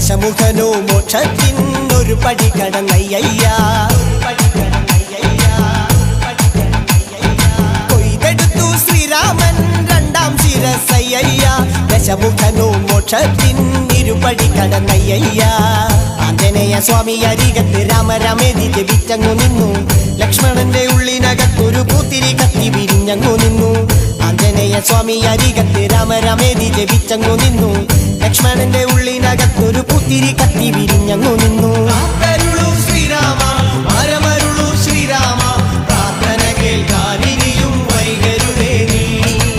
ദശമുഖനോ മോക്ഷത്തിനൊരു പടി കടന്നയ്യ. കൊയ്തെടുത്തു ശ്രീരാമൻ രണ്ടാം ശിരസയ്യ. ദശമുഖനോ മോക്ഷത്തിനിരുപടി കടന്നയ്യ. ആഞ്ജനേയ സ്വാമി അരികത്ത് രാമരാമേതി ജപിച്ചങ്ങു നിന്നു. ലക്ഷ്മണന്റെ ഉള്ളിനകത്തൊരു പൂത്തിരി കത്തി വിരിഞ്ഞങ്ങു നിന്നു. ആഞ്ജനേയ സ്വാമി അരികത്ത് രാമരാമേതി ജപിച്ചങ്ങു നിന്നു. ലക്ഷ്മണന്റെ ഉള്ളിനകത്തൊരു പൂത്തിരി കത്തി വിരിഞ്ഞങ്ങു നിന്നു. ശ്രീരാമ